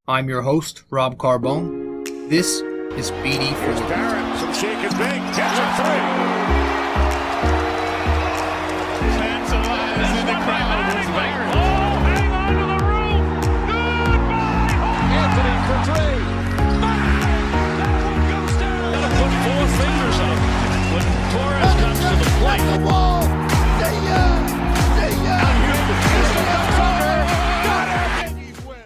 I'm your host, Rob Carbone. This is BD4. Here's Barrett, some shake and bake, catch a three. Fans alive in the crowd. Barrett. Oh, hang on to the roof. Goodbye. Anthony for three. Bang! That one goes down. Gotta put four fingers up when Torres comes to the plate. The wall. See ya. See ya. Out here, the pistol comes under. Got it. Yankees win.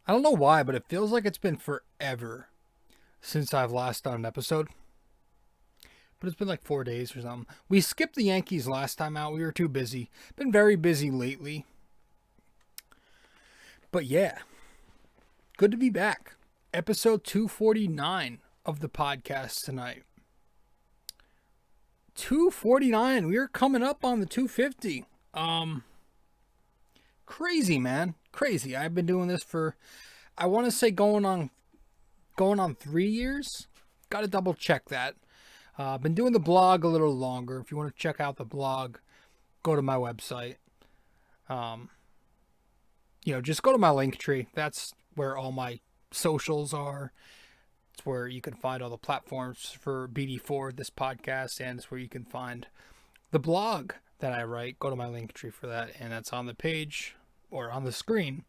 I don't know why, but it feels like it's been forever since I've last done an episode. But it's been like 4 days or something. We skipped the Yankees last time out. We were too busy. Been very busy lately. But yeah, good to be back. Episode 249 of the podcast tonight. 249. We are coming up on the 250. Crazy, man. Crazy. I've been doing this for, I want to say going on 3 years. Got to double check that. Been doing the blog a little longer. If you want to check out the blog, go to my website. Just go to my Linktree. That's where all my socials are. It's where you can find all the platforms for BD4, this podcast, and it's where you can find the blog that I write. Go to my Linktree for that, and that's on the page or on the screen.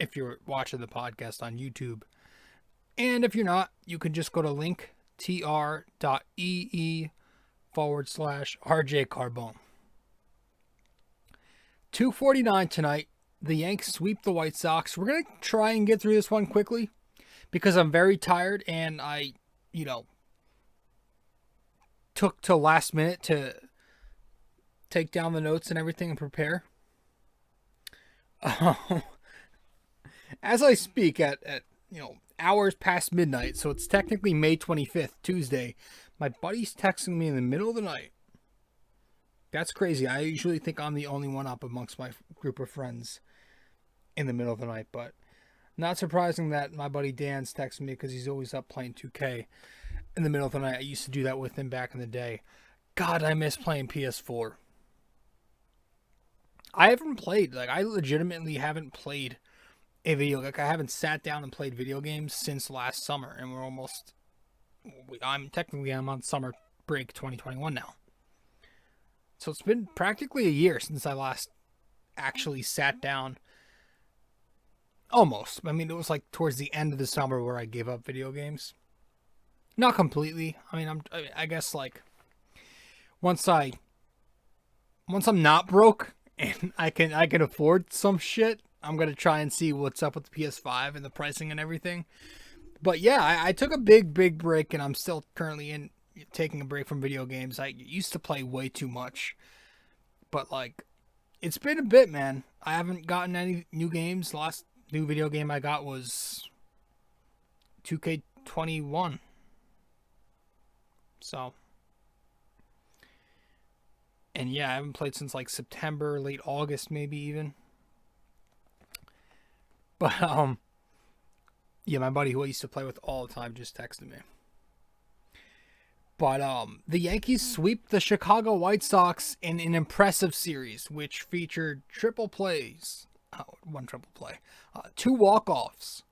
If you're watching the podcast on YouTube. And if you're not, you can just go to linktr.ee/rjcarbone. 249 tonight. The Yanks sweep the White Sox. We're going to try and get through this one quickly because I'm very tired and I, took till last minute to take down the notes and everything and prepare. As I speak at hours past midnight, so it's technically May 25th, Tuesday, my buddy's texting me in the middle of the night. That's crazy. I usually think I'm the only one up amongst my group of friends in the middle of the night, but not surprising that my buddy Dan's texting me because he's always up playing 2K in the middle of the night. I used to do that with him back in the day. God, I miss playing PS4. I haven't played, I legitimately haven't played a video, I haven't sat down and played video games since last summer, and I'm on summer break 2021 now. So it's been practically a year since I last actually sat down. Almost. I mean, it was like towards the end of the summer where I gave up video games. Not completely. I mean, I guess once I'm not broke and I can afford some shit, I'm going to try and see what's up with the PS5 and the pricing and everything. But yeah, I took a big break and I'm still currently taking a break from video games. I used to play way too much. But it's been a bit, man. I haven't gotten any new games. The last new video game I got was 2K21. So. And yeah, I haven't played since September, late August maybe even. But, yeah, my buddy who I used to play with all the time just texted me. But, the Yankees sweep the Chicago White Sox in an impressive series, which featured triple plays. One triple play. 2 walk-offs.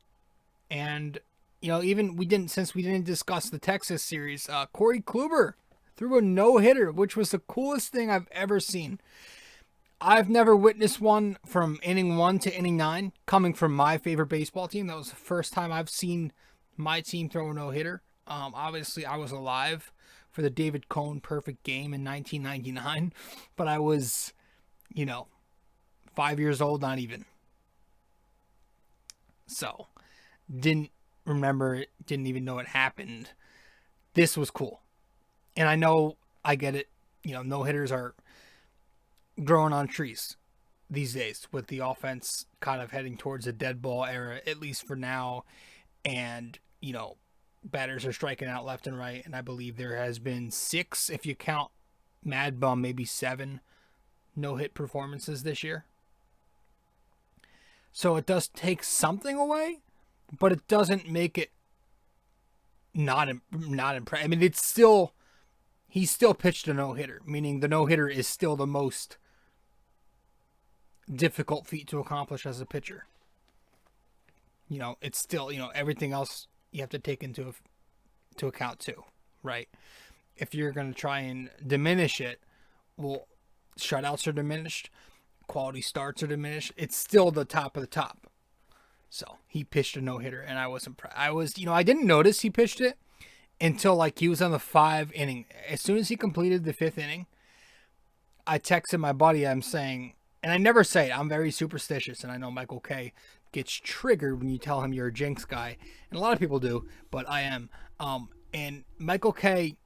And, since we didn't discuss the Texas series, Corey Kluber threw a no-hitter, which was the coolest thing I've ever seen. I've never witnessed one from inning 1 to inning 9 coming from my favorite baseball team. That was the first time I've seen my team throw a no-hitter. Obviously, I was alive for the David Cone perfect game in 1999, but I was, 5 years old, not even. So, didn't remember it, didn't even know it happened. This was cool. And I know, I get it, no-hitters are growing on trees these days with the offense kind of heading towards a dead ball era, at least for now. And, batters are striking out left and right. And I believe there has been 6, if you count Mad Bum, maybe 7 no-hit performances this year. So it does take something away, but it doesn't make it not impressive. I mean, he still pitched a no-hitter, meaning the no-hitter is still the difficult feat to accomplish as a pitcher. It's still, everything else you have to take into account too, right? If you're going to try and diminish it, well, shutouts are diminished, quality starts are diminished. It's still the top of the top. So he pitched a no-hitter, and I was impressed. I didn't notice he pitched it until like he was on the 5th inning. As soon as he completed the 5th inning, I texted my buddy. I'm saying, and I never say it, I'm very superstitious, and I know Michael K gets triggered when you tell him you're a jinx guy, and a lot of people do, but I am. And Michael K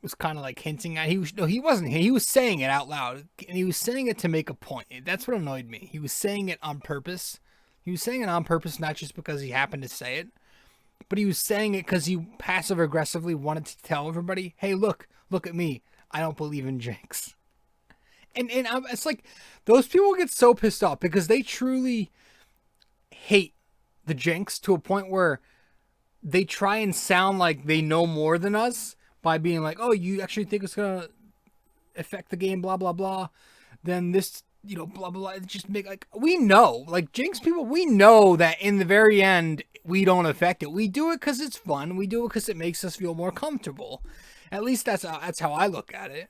was kind of like hinting at, he wasn't, he was saying it out loud, and he was saying it to make a point. That's what annoyed me. He was saying it on purpose. He was saying it on purpose, not just because he happened to say it, but he was saying it because he passive aggressively wanted to tell everybody, hey, look at me. I don't believe in jinx. And it's like, those people get so pissed off because they truly hate the jinx to a point where they try and sound like they know more than us by being like, oh, you actually think it's going to affect the game, blah, blah, blah. Then this, blah, blah, blah. Just make like, we know, like jinx people, we know that in the very end, we don't affect it. We do it because it's fun. We do it because it makes us feel more comfortable. At least that's how I look at it.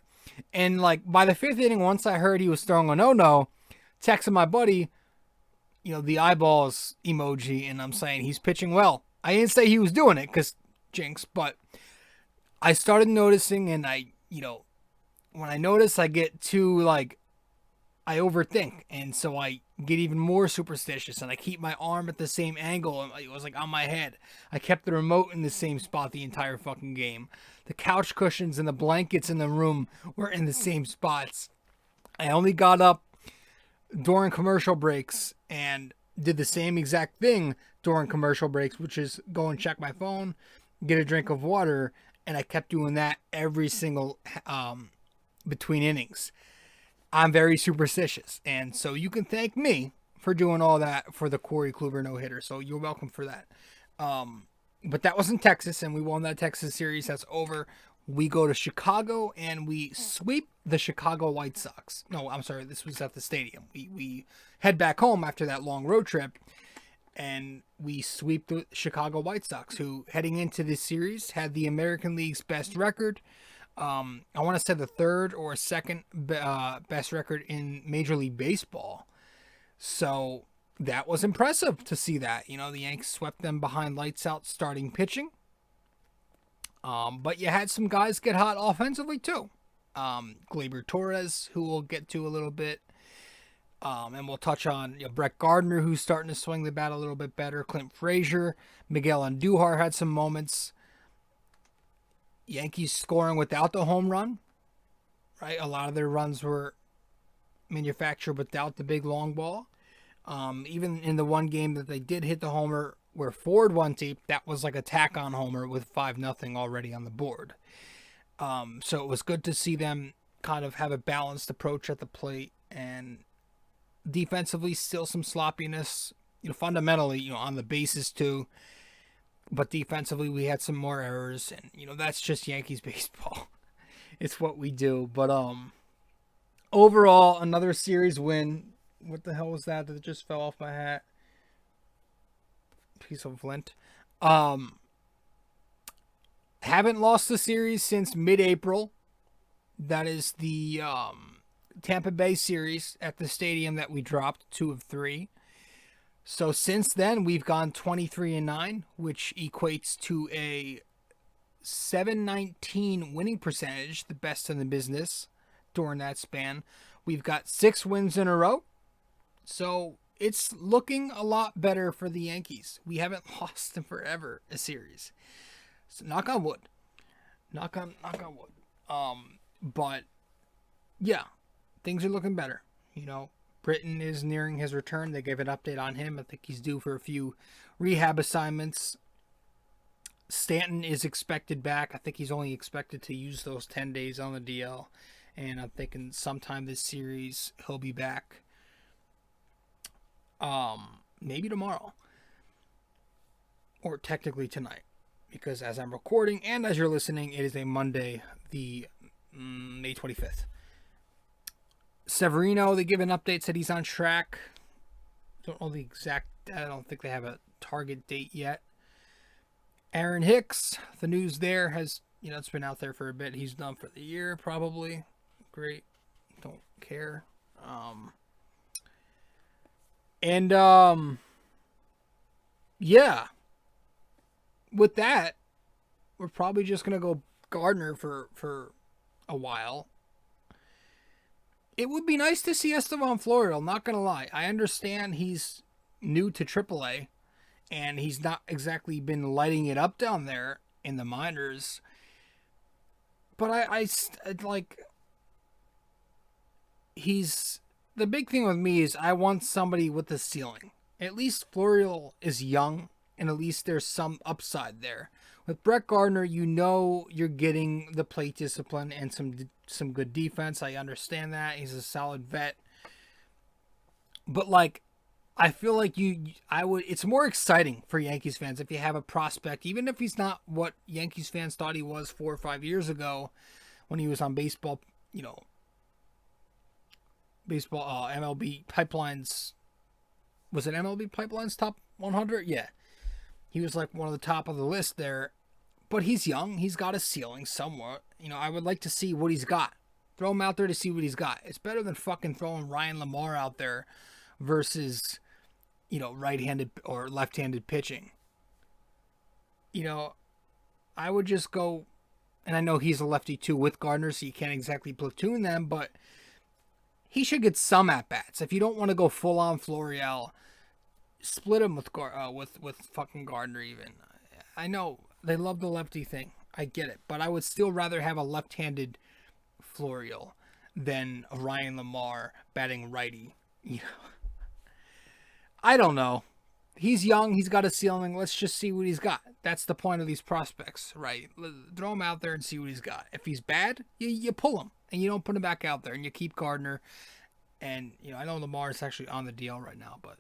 And like by the 5th inning, once I heard he was throwing a no-no, texting my buddy, the eyeballs emoji, and I'm saying he's pitching well. I didn't say he was doing it because jinx, but I started noticing, and when I notice, I get too like, I overthink, and so I get even more superstitious, and I keep my arm at the same angle, and it was like on my head. I kept the remote in the same spot the entire fucking game. The couch cushions and the blankets in the room were in the same spots. I only got up during commercial breaks and did the same exact thing during commercial breaks, which is go and check my phone, get a drink of water, and I kept doing that every single between innings. I'm very superstitious, and so you can thank me for doing all that for the Corey Kluber no-hitter, so you're welcome for that. But that was in Texas, and we won that Texas series. That's over. We go to Chicago, and we sweep the Chicago White Sox. No, I'm sorry, this was at the stadium. We head back home after that long road trip, and we sweep the Chicago White Sox, who, heading into this series, had the American League's best record. I want to say the 3rd or 2nd best record in Major League Baseball. So that was impressive to see that. The Yanks swept them behind lights out starting pitching. But you had some guys get hot offensively too. Gleyber Torres, who we'll get to a little bit. And we'll touch on Brett Gardner, who's starting to swing the bat a little bit better. Clint Frazier, Miguel Andujar had some moments. Yankees scoring without the home run, right? A lot of their runs were manufactured without the big long ball. Even in the one game that they did hit the homer where Ford won tape, that was like a tack-on homer with 5-0 already on the board. So it was good to see them kind of have a balanced approach at the plate, and defensively still some sloppiness, fundamentally, on the bases too. But defensively, we had some more errors, and, that's just Yankees baseball. It's what we do. But overall, another series win. What the hell was that just fell off my hat? Piece of lint. Haven't lost the series since mid-April. That is the Tampa Bay series at the stadium that we dropped 2 of 3. So since then, we've gone 23-9, which equates to a .719 winning percentage, the best in the business during that span. We've got 6 wins in a row. So it's looking a lot better for the Yankees. We haven't lost in forever a series. So knock on wood. Knock on wood. But yeah, things are looking better. Britton is nearing his return. They gave an update on him. I think he's due for a few rehab assignments. Stanton is expected back. I think he's only expected to use those 10 days on the DL. And I'm thinking sometime this series he'll be back. Maybe tomorrow. Or technically tonight. Because as I'm recording and as you're listening, it is a Monday, the May 25th. Severino, they give an update, said he's on track. Don't know the exact, I don't think they have a target date yet. Aaron Hicks, the news there has, it's been out there for a bit. He's done for the year, probably. Great. Don't care. Yeah. With that, we're probably just going to go Gardner for a while. It would be nice to see Estevan Florial, not going to lie. I understand he's new to AAA, and he's not exactly been lighting it up down there in the minors. But I like, the big thing with me is I want somebody with the ceiling. At least Florial is young, and at least there's some upside there. With Brett Gardner, you're getting the plate discipline and some good defense. I understand that. He's a solid vet. But like, I feel like it's more exciting for Yankees fans if you have a prospect, even if he's not what Yankees fans thought he was 4 or 5 years ago when he was on baseball, MLB Pipeline's, was it MLB Pipeline's top 100? Yeah. He was like one of the top of the list there, but he's young. He's got a ceiling somewhat. I would like to see what he's got. Throw him out there to see what he's got. It's better than fucking throwing Ryan Lamar out there versus, right-handed or left-handed pitching. I would just go, and I know he's a lefty too with Gardner, so you can't exactly platoon them, but he should get some at-bats. If you don't want to go full-on Florial, split him with fucking Gardner even. I know they love the lefty thing. I get it. But I would still rather have a left-handed Florial than a Ryan Lamar batting righty. I don't know. He's young. He's got a ceiling. Let's just see what he's got. That's the point of these prospects, right? Throw him out there and see what he's got. If he's bad, you pull him. And you don't put him back out there. And you keep Gardner. And, I know Lamar's actually on the DL right now. But,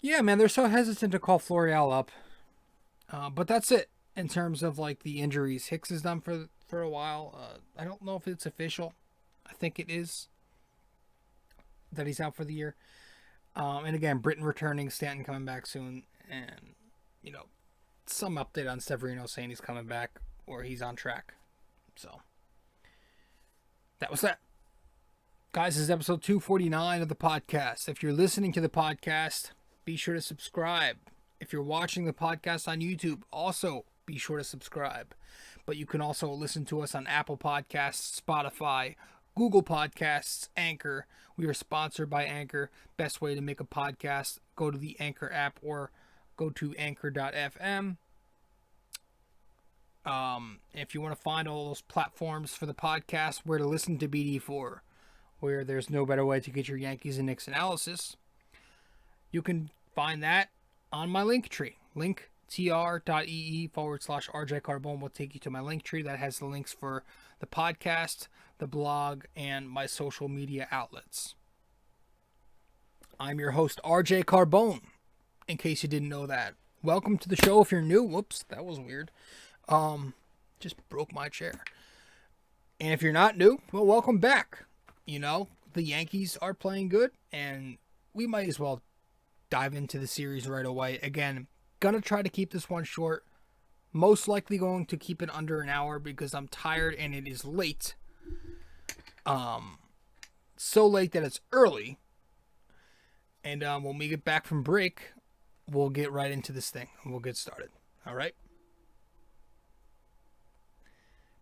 yeah, man, they're so hesitant to call Florial up. But that's it in terms of, like, the injuries. Hicks is done for a while. I don't know if it's official. I think it is that he's out for the year. And again, Britton returning, Stanton coming back soon, and, some update on Severino saying he's coming back or he's on track. So, that was that. Guys, this is episode 249 of the podcast. If you're listening to the podcast, be sure to subscribe. If you're watching the podcast on YouTube, also be sure to subscribe. But you can also listen to us on Apple Podcasts, Spotify, Google Podcasts, Anchor. We are sponsored by Anchor. Best way to make a podcast, go to the Anchor app or go to anchor.fm. If you want to find all those platforms for the podcast, where to listen to BD4, where there's no better way to get your Yankees and Knicks analysis, you can find that on my Linktree. linktr.ee /rjcarbone will take you to my Linktree that has the links for the podcast, the blog, and my social media outlets. I'm your host, RJ Carbone, in case you didn't know that. Welcome to the show if you're new. Whoops, that was weird. Just broke my chair. And if you're not new, well, welcome back. The Yankees are playing good, and we might as well dive into the series right away. Again, gonna try to keep this one short. Most likely going to keep it under an hour because I'm tired and it is late. So late that it's early. And when we get back from break, we'll get right into this thing and we'll get started. All right?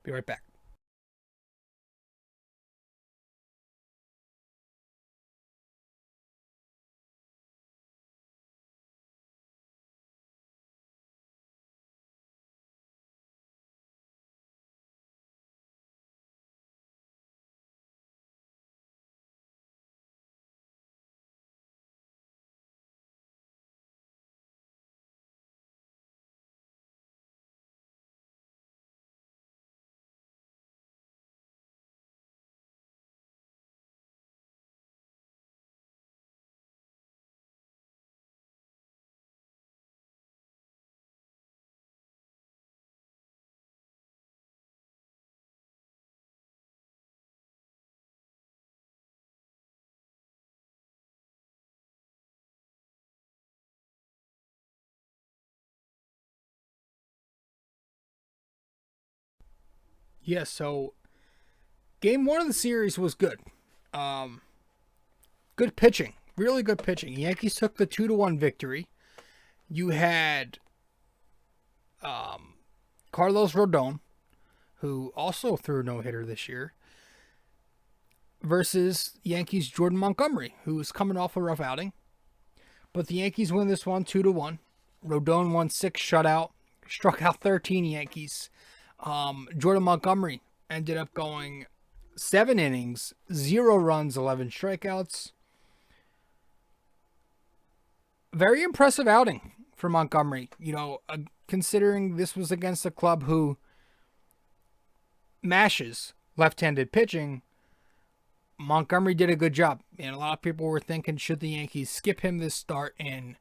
Be right back. Yeah, so game 1 of the series was good. Good pitching. Really good pitching. Yankees took the 2-1 victory. You had Carlos Rodon, who also threw a no-hitter this year, versus Yankees' Jordan Montgomery, who is coming off a rough outing. But the Yankees win this one 2-1. Rodon won 6 shutout, struck out 13 Yankees. Jordan Montgomery ended up going 7 innings, 0 runs, 11 strikeouts. Very impressive outing for Montgomery. Considering this was against a club who mashes left-handed pitching, Montgomery did a good job. And a lot of people were thinking, should the Yankees skip him this start and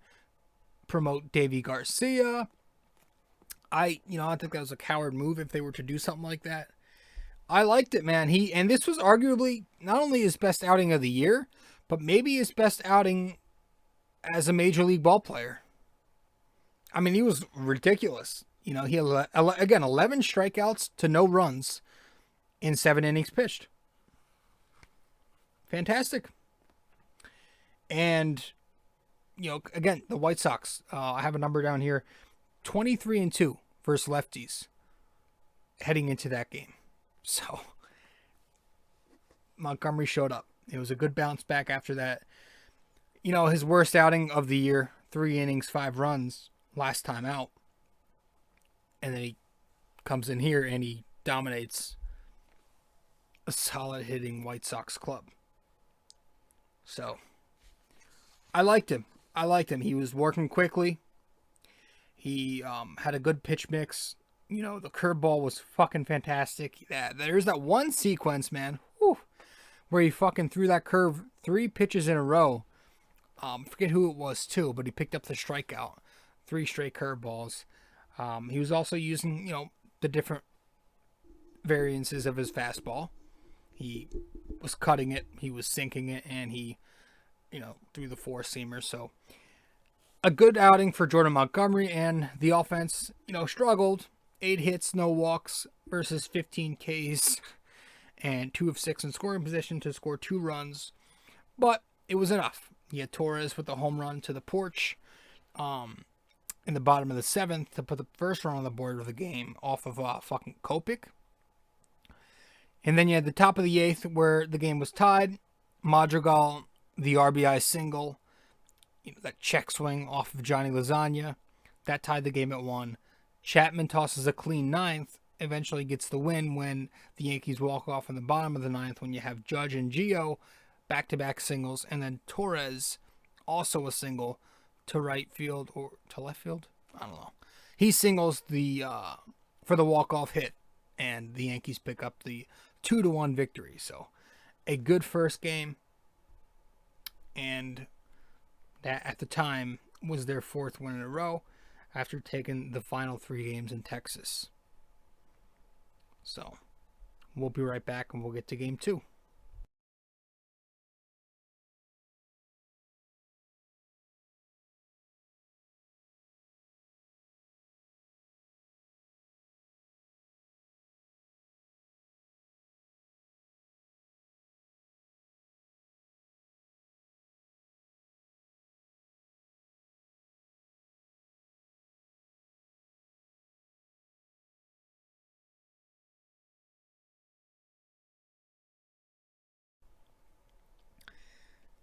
promote Davy Garcia? I think that was a coward move if they were to do something like that. I liked it, man. And this was arguably not only his best outing of the year, but maybe his best outing as a major league ball player. I mean, he was ridiculous. He had, again, 11 strikeouts to no runs in 7 innings pitched. Fantastic. And, again, the White Sox, I have a number down here, 23-2 versus lefties heading into that game. So, Montgomery showed up. It was a good bounce back after that. His worst outing of the year, 3 innings, 5 runs, last time out. And then he comes in here and he dominates a solid hitting White Sox club. So, I liked him. He was working quickly. He had a good pitch mix. The curveball was fucking fantastic. Yeah, there's that one sequence, man, where he fucking threw that curve 3 pitches in a row. Forget who it was too, but he picked up the strikeout. 3 straight curveballs. He was also using, the different variances of his fastball. He was cutting it, he was sinking it, and he, threw the 4-seamer. So, a good outing for Jordan Montgomery, and the offense, struggled. 8 hits, no walks versus 15 Ks, and 2 of 6 in scoring position to score 2 runs. But it was enough. He had Torres with the home run to the porch in the bottom of the 7th to put the first run on the board of the game off of fucking Kopech. And then you had the top of the 8th where the game was tied. Madrigal, the RBI single, that check swing off of Johnny Lasagna, that tied the game at 1. Chapman tosses a clean 9th, eventually gets the win when the Yankees walk off in the bottom of the 9th when you have Judge and Gio back-to-back singles, and then Torres also a single to right field or to left field. I don't know. He singles for the walk-off hit, and the Yankees pick up the 2-1 victory. So, a good first game, and that at the time was their 4th win in a row after taking the final 3 games in Texas. So, we'll be right back, and we'll get to game 2.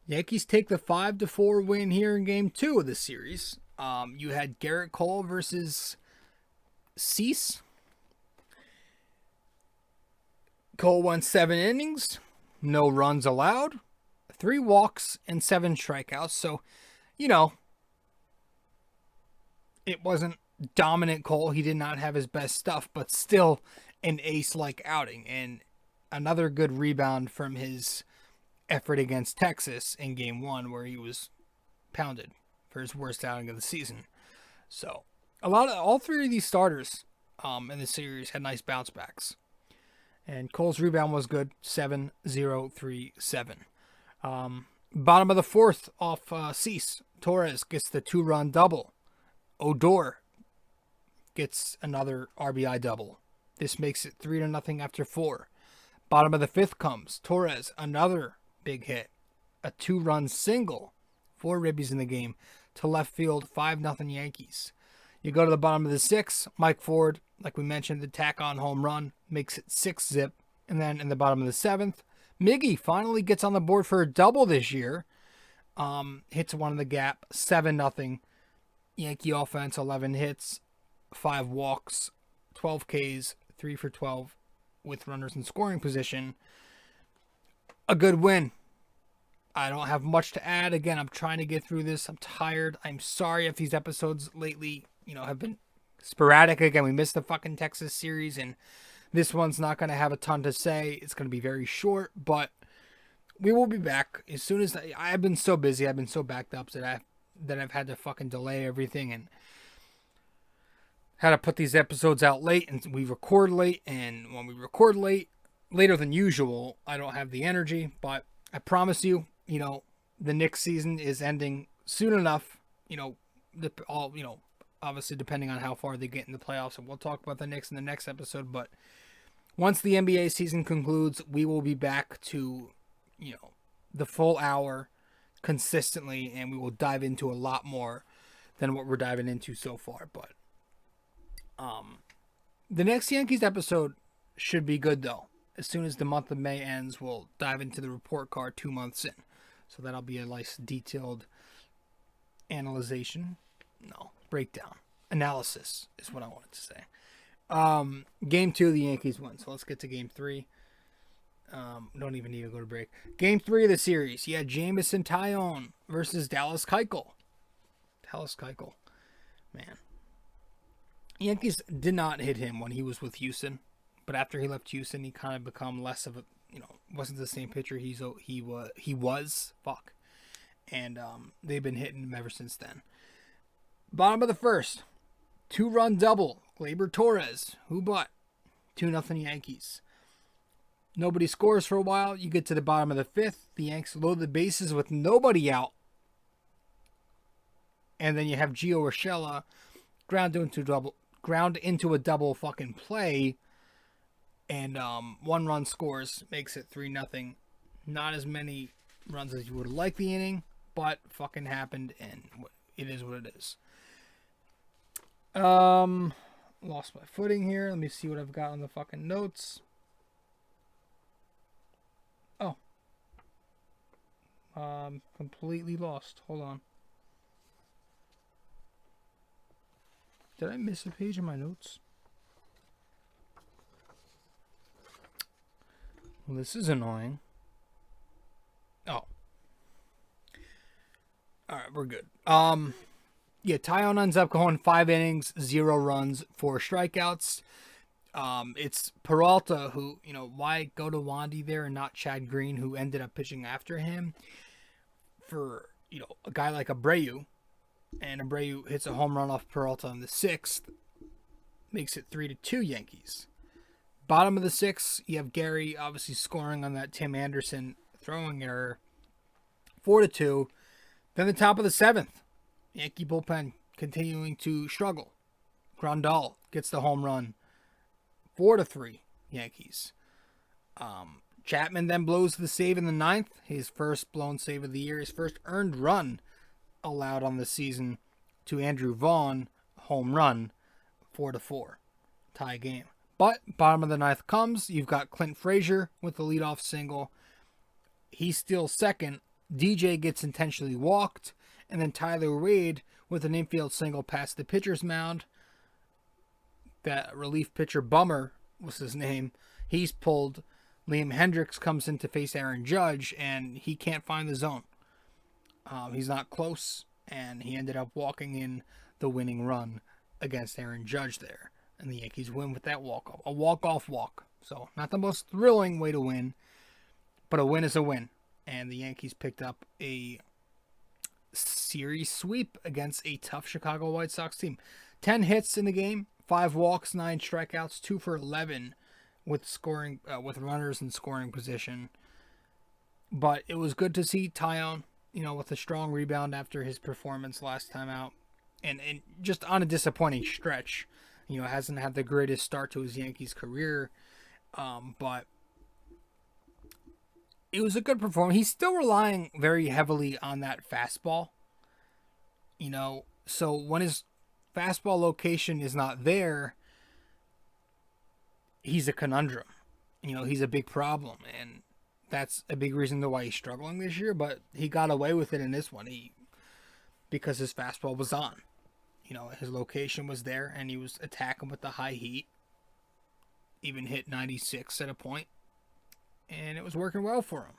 Yankees take the 5-4 win here in game 2 of the series. You had Garrett Cole versus Cease. Cole won 7 innings, no runs allowed, 3 walks, and 7 strikeouts. So, it wasn't dominant Cole. He did not have his best stuff, but still an ace-like outing. And another good rebound from his effort against Texas in game 1 where he was pounded for his worst outing of the season. So, all 3 of these starters in the series had nice bounce backs. And Cole's rebound was good, 7-0-3-7. Bottom of the 4th off Cease. Torres gets the 2-run double. Odor gets another RBI double. This makes it 3-0 after 4. Bottom of the 5th comes Torres, another big hit. A 2-run single, 4 ribbies in the game, to left field, 5-0 Yankees. You go to the bottom of the 6th, Mike Ford, like we mentioned, the tack-on home run, makes it 6-zip. And then in the bottom of the 7th, Miggy finally gets on the board for a double this year. Hits one in the gap, 7-0. Yankee offense, 11 hits, 5 walks, 12 Ks, 3 for 12 with runners in scoring position. A good win. I don't have much to add. Again, I'm trying to get through this. I'm tired. I'm sorry if these episodes lately, have been sporadic. Again, we missed the fucking Texas series, and this one's not going to have a ton to say. It's going to be very short, but we will be back as soon as I've been so busy. I've been so backed up that I've had to fucking delay everything and had to put these episodes out late, and we record late, and when we record later than usual, I don't have the energy, but I promise you, the Knicks season is ending soon enough, obviously depending on how far they get in the playoffs, and we'll talk about the Knicks in the next episode, but once the NBA season concludes, we will be back to, the full hour consistently, and we will dive into a lot more than what we're diving into so far, but the next Yankees episode should be good, though. As soon as the month of May ends, we'll dive into the report card 2 months in. So that'll be a nice detailed breakdown. Analysis is what I wanted to say. Game 2, the Yankees won. So let's get to Game 3. Don't even need to go to break. Game 3 of the series. Yeah, Jameson Taillon versus Dallas Keuchel. Man. Yankees did not hit him when he was with Houston. But after he left Houston, he kind of become less of a, wasn't the same pitcher he was. Fuck. And they've been hitting him ever since then. Bottom of the 1st, 2-run double, Gleyber Torres. Who but? 2-0 Yankees. Nobody scores for a while. You get to the bottom of the 5th. The Yanks load the bases with nobody out. And then you have Gio Urshela ground into a double fucking play. And 1 run scores, makes it 3-0. Not as many runs as you would like the inning, but fucking happened, and it is what it is. Lost my footing here. Let me see what I've got on the fucking notes. Oh. Completely lost. Hold on. Did I miss a page in my notes? Well, this is annoying. Oh. Alright, we're good. Yeah, Taillon ends up going 5 innings, 0 runs, 4 strikeouts. It's Peralta who, why go to Wandy there and not Chad Green, who ended up pitching after him for, a guy like Abreu. And Abreu hits a home run off Peralta in the 6th. Makes it 3-2 Yankees. Bottom of the 6th, you have Gary obviously scoring on that Tim Anderson throwing error. 4-2. Then the top of the 7th, Yankee bullpen continuing to struggle. Grandal gets the home run. 4-3 Yankees. Chapman then blows the save in the 9th. His first blown save of the year. His first earned run allowed on the season to Andrew Vaughn. Home run. 4-4. Tie game. But bottom of the 9th comes. You've got Clint Frazier with the leadoff single. He's still second. DJ gets intentionally walked. And then Tyler Wade with an infield single past the pitcher's mound. That relief pitcher, Bummer was his name. He's pulled. Liam Hendricks comes in to face Aaron Judge, and he can't find the zone. He's not close, and he ended up walking in the winning run against Aaron Judge there. And the Yankees win with that walk-off. A walk-off walk. So, not the most thrilling way to win, but a win is a win. And the Yankees picked up a series sweep against a tough Chicago White Sox team. 10 hits in the game, 5 walks, 9 strikeouts, 2 for 11 with scoring, with runners in scoring position. But it was good to see Taillon, with a strong rebound after his performance last time out. And just on a disappointing stretch. Hasn't had the greatest start to his Yankees career, but it was a good performance. He's still relying very heavily on that fastball. So when his fastball location is not there, he's a conundrum. He's a big problem, and that's a big reason why he's struggling this year. But he got away with it in this one, because his fastball was on. His location was there, and he was attacking with the high heat. Even hit 96 at a point, and it was working well for him.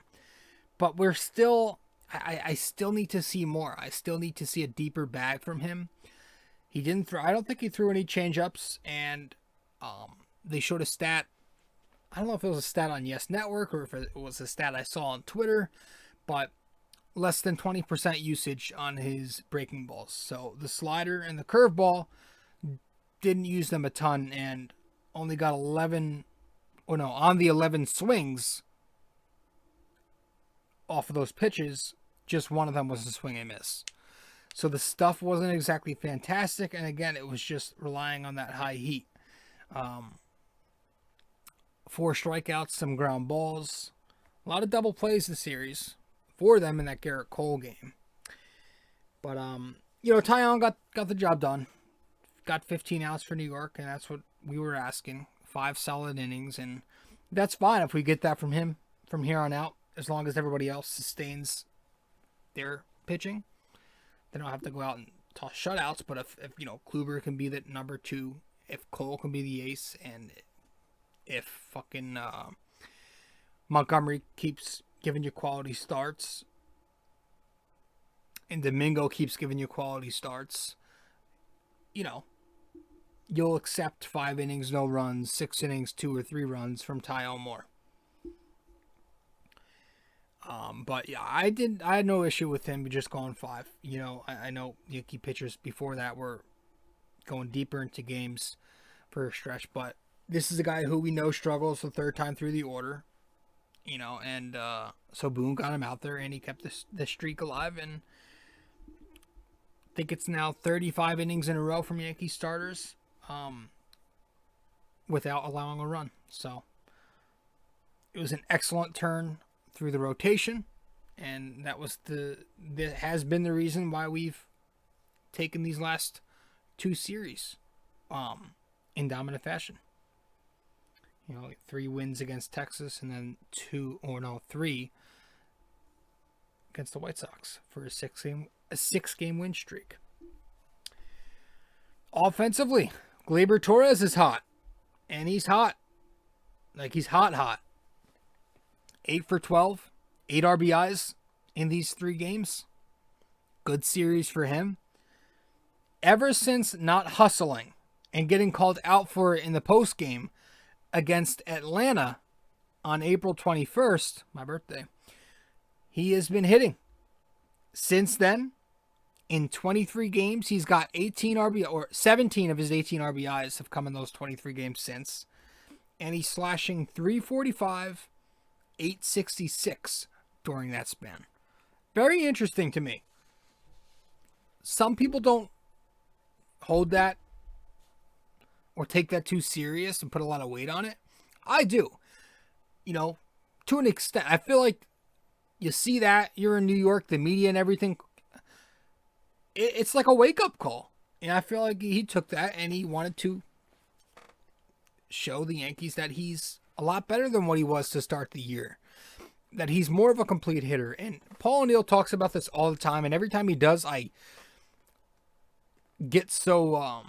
But we're still, I still need to see more. I still need to see a deeper bag from him. He didn't throw. I don't think he threw any changeups, and they showed a stat. I don't know if it was a stat on Yes Network or if it was a stat I saw on Twitter, but less than 20% usage on his breaking balls. So the slider and the curveball didn't use them a ton, and only got on the 11 swings off of those pitches, just one of them was a swing and miss. So the stuff wasn't exactly fantastic, and again, it was just relying on that high heat. 4 strikeouts, some ground balls, a lot of double plays this series for them in that Garrett Cole game. But Taillon got the job done. Got 15 outs for New York, and that's what we were asking. 5 solid innings, and that's fine if we get that from him from here on out, as long as everybody else sustains their pitching. They don't have to go out and toss shutouts, but if Gleyber can be the number 2, if Cole can be the ace, and if fucking Montgomery keeps giving you quality starts, and Domingo keeps giving you quality starts, you'll accept 5 innings, no runs, 6 innings, 2 or 3 runs from Taillon more. But yeah, I had no issue with him just going 5. I know Yankee pitchers before that were going deeper into games for a stretch, but this is a guy who we know struggles the third time through the order, and so Boone got him out there, and he kept the streak alive, and I think it's now 35 innings in a row from Yankee starters without allowing a run. So it was an excellent turn through the rotation, and that has been the reason why we've taken these last 2 series in dominant fashion. 3 wins against Texas, and then 3 against the White Sox for a 6-game win streak. Offensively, Gleyber Torres is hot, and he's hot. Like, he's hot. 8 for 12, 8 RBIs in these 3 games. Good series for him. Ever since not hustling and getting called out for it in the postgame against Atlanta on April 21st, my birthday, he has been hitting. Since then, in 23 games, he's got 18 RBI, or 17 of his 18 RBIs have come in those 23 games since. And he's slashing .345, .866 during that span. Very interesting to me. Some people don't hold that or take that too serious and put a lot of weight on it. I do. To an extent. I feel like you see that, you're in New York, the media and everything, it's like a wake-up call. And I feel like he took that and he wanted to show the Yankees that he's a lot better than what he was to start the year. That he's more of a complete hitter. And Paul O'Neill talks about this all the time, and every time he does, I get so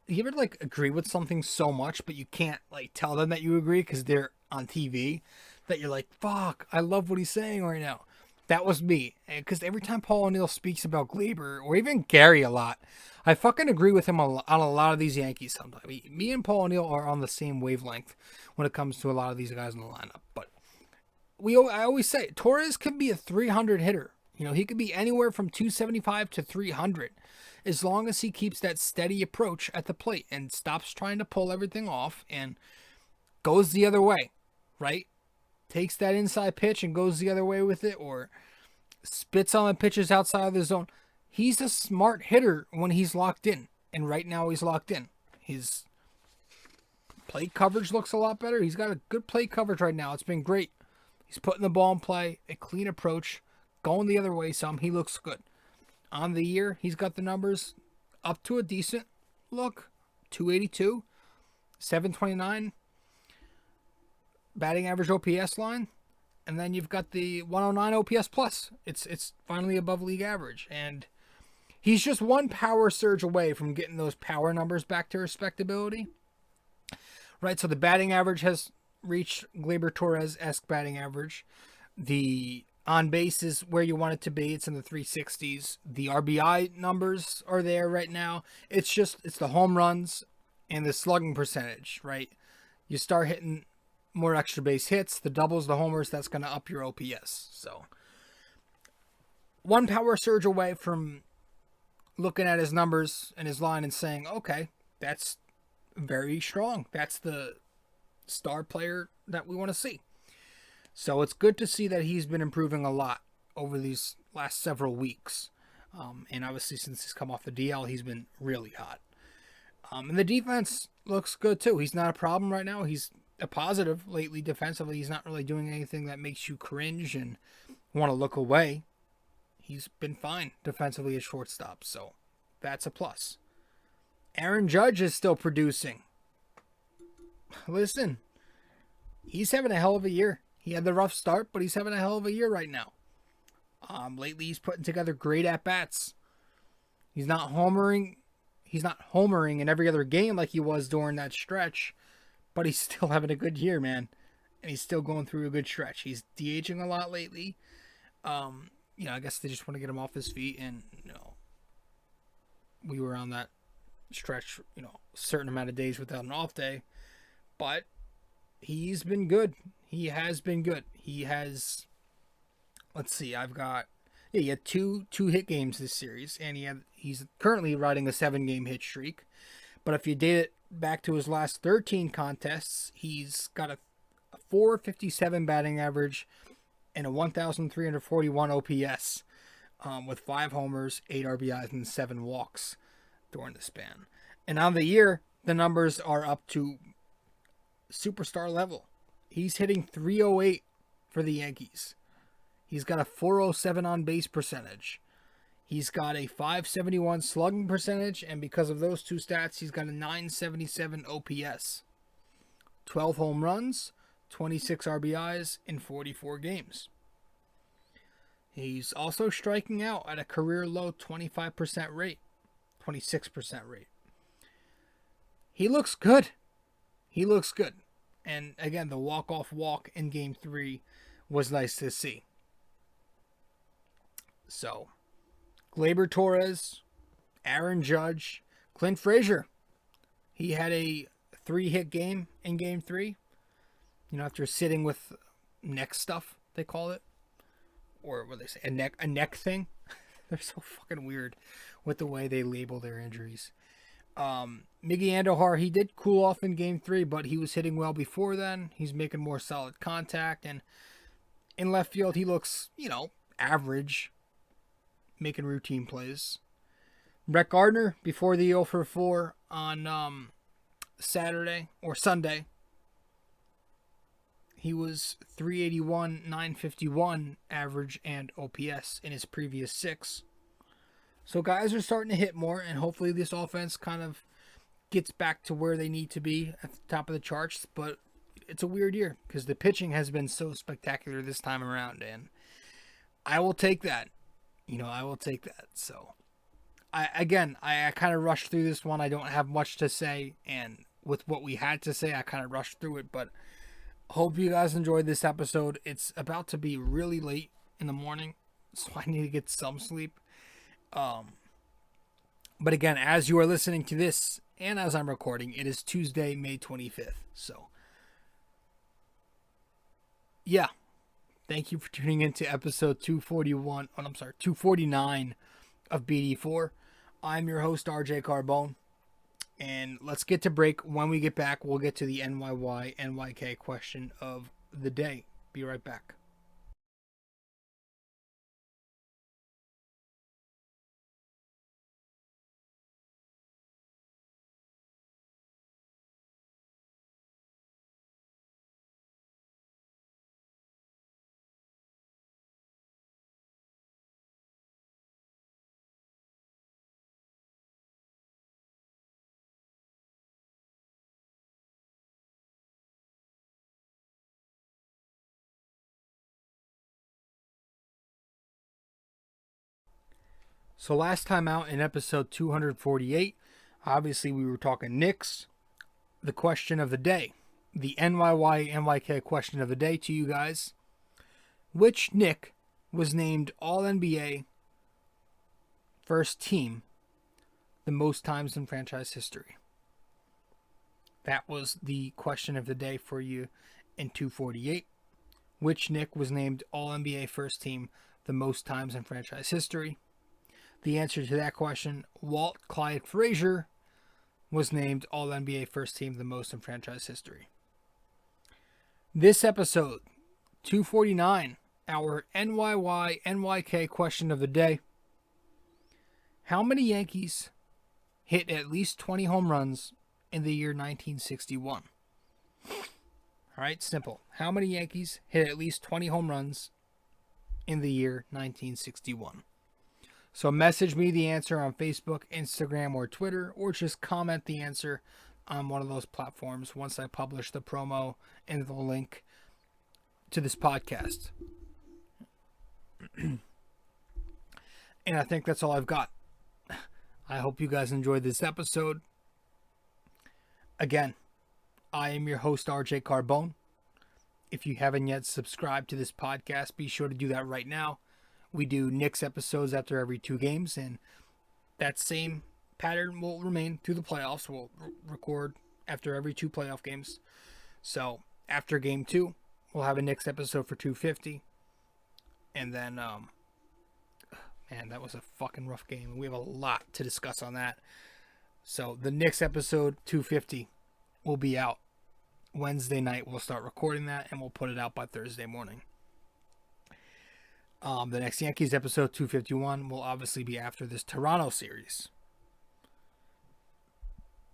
you ever agree with something so much, but you can't tell them that you agree because they're on TV, that you're like, fuck, I love what he's saying right now. That was me. Because every time Paul O'Neill speaks about Gleyber, or even Gary a lot, I fucking agree with him on a lot of these Yankees sometimes. Me and Paul O'Neill are on the same wavelength when it comes to a lot of these guys in the lineup. But I always say, Torres could be a 300 hitter. He could be anywhere from 275 to 300. As long as he keeps that steady approach at the plate and stops trying to pull everything off and goes the other way, right? Takes that inside pitch and goes the other way with it, or spits on the pitches outside of the zone. He's a smart hitter when he's locked in. and right now he's locked in. His plate coverage looks a lot better. He's got a good plate coverage right now. It's been great. He's putting the ball in play, a clean approach, going the other way some. He looks good. On the year, he's got the numbers up to a decent look. 282, 729, batting average OPS line. And then you've got the 109 OPS plus. It's finally above league average. And he's just one power surge away from getting those power numbers back to respectability. Right, so the batting average has reached Gleyber Torres-esque batting average. The on base is where you want it to be. It's in the 360s. The RBI numbers are there right now. It's the home runs and the slugging percentage, right? You start hitting more extra base hits, the doubles, the homers, that's going to up your OPS. So one power surge away from looking at his numbers and his line and saying, okay, that's very strong. That's the star player that we want to see. So it's good to see that he's been improving a lot over these last several weeks. And obviously since he's come off the DL, he's been really hot. And the defense looks good too. He's not a problem right now. He's a positive lately defensively. He's not really doing anything that makes you cringe and want to look away. He's been fine defensively at shortstop. So that's a plus. Aaron Judge is still producing. Listen, he's having a hell of a year. He had the rough start, but he's having a hell of a year right now. Lately, he's putting together great at-bats. He's not homering in every other game like he was during that stretch, but he's still having a good year, man. And he's still going through a good stretch. He's DHing a lot lately. I guess they just want to get him off his feet, and we were on that stretch, a certain amount of days without an off day, but he's been good. He has been good. He has, let's see, he had two hit games this series, and he's currently riding a 7-game hit streak. But if you date it back to his last 13 contests, he's got a 457 batting average and a 1,341 OPS, with 5 homers, 8 RBIs, and 7 walks during the span. And on the year, the numbers are up to superstar level. He's hitting 308 for the Yankees. He's got a 407 on base percentage. He's got a 571 slugging percentage, and because of those two stats, he's got a 977 OPS. 12 home runs, 26 RBIs in 44 games. He's also striking out at a career low 25% rate. 26% rate. He looks good. And again, the walk-off walk in Game 3 was nice to see. So, Gleyber Torres, Aaron Judge, Clint Frazier. He had a 3-hit game in Game 3. After sitting with neck stuff, they call it. Or what they say, a neck thing. They're so fucking weird with the way they label their injuries. Miggy Andujar, he did cool off in Game 3, but he was hitting well before then. He's making more solid contact, and in left field, he looks, average, making routine plays. Brett Gardner, before the 0 for 4 on Saturday or Sunday, he was 381, 951 average and OPS in his previous 6. So guys are starting to hit more, and hopefully this offense kind of gets back to where they need to be at the top of the charts. But it's a weird year because the pitching has been so spectacular this time around, and I will take that. I will take that. So I kind of rushed through this one. I don't have much to say, and with what we had to say, I kind of rushed through it, but hope you guys enjoyed this episode. It's about to be really late in the morning, so I need to get some sleep. But again, as you are listening to this and as I'm recording, it is Tuesday, May 25th. So, yeah. Thank you for tuning in to episode 249 of BD4. I'm your host, rjcarbone. And let's get to break. When we get back, we'll get to the NYY, NYK question of the day. Be right back. So last time out in episode 248, obviously we were talking Knicks. The question of the day, the NYK question of the day to you guys. Which Knick was named All-NBA first team the most times in franchise history? That was the question of the day for you in 248. Which Knick was named All-NBA first team the most times in franchise history? The answer to that question, Walt Clyde Frazier was named All-NBA first team the most in franchise history. This episode, 249, our NYK question of the day. How many Yankees hit at least 20 home runs in the year 1961? All right, simple. How many Yankees hit at least 20 home runs in the year 1961? So message me the answer on Facebook, Instagram, or Twitter, or just comment the answer on one of those platforms once I publish the promo and the link to this podcast. And I think that's all I've got. I hope you guys enjoyed this episode. Again, I am your host, rjcarbone. If you haven't yet subscribed to this podcast, be sure to do that right now. We do Knicks episodes after every 2 games, and that same pattern will remain through the playoffs. We'll record after every 2 playoff games. So after game 2, we'll have a Knicks episode for 250. And then, man, that was a fucking rough game. We have a lot to discuss on that. So the Knicks episode 250 will be out Wednesday night. We'll start recording that, and we'll put it out by Thursday morning. The next Yankees episode 251 will obviously be after this Toronto series.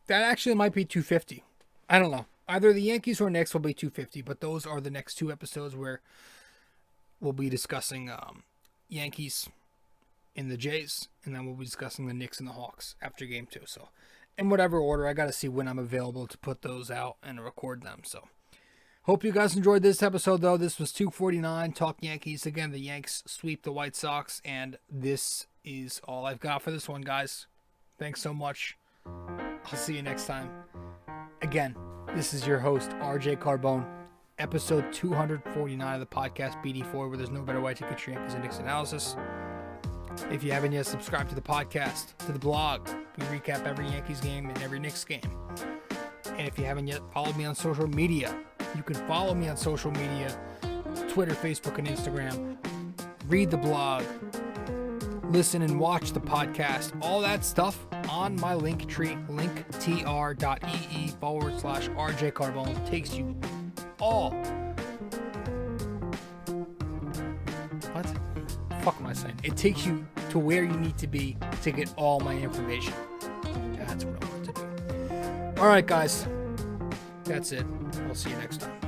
That actually might be 250. I don't know. Either the Yankees or Knicks will be 250, but those are the next 2 episodes where we'll be discussing Yankees in the Jays, and then we'll be discussing the Knicks and the Hawks after game 2. So in whatever order, I got to see when I'm available to put those out and record them. So hope you guys enjoyed this episode, though. This was 249, Talk Yankees. Again, the Yanks sweep the White Sox, and this is all I've got for this one, guys. Thanks so much. I'll see you next time. Again, this is your host, RJ Carbone, episode 249 of the podcast BD4, where there's no better way to get your Yankees and Knicks analysis. If you haven't yet subscribed to the podcast, to the blog, we recap every Yankees game and every Knicks game. And if you haven't yet followed me on social media, you can follow me on social media, Twitter, Facebook, and Instagram. Read the blog, listen and watch the podcast, all that stuff on my Linktree, linktr.ee/rjcarbone. Takes you all. What? Fuck am I saying? It takes you to where you need to be to get all my information. That's what I want to do. All right, guys. That's it. I'll see you next time.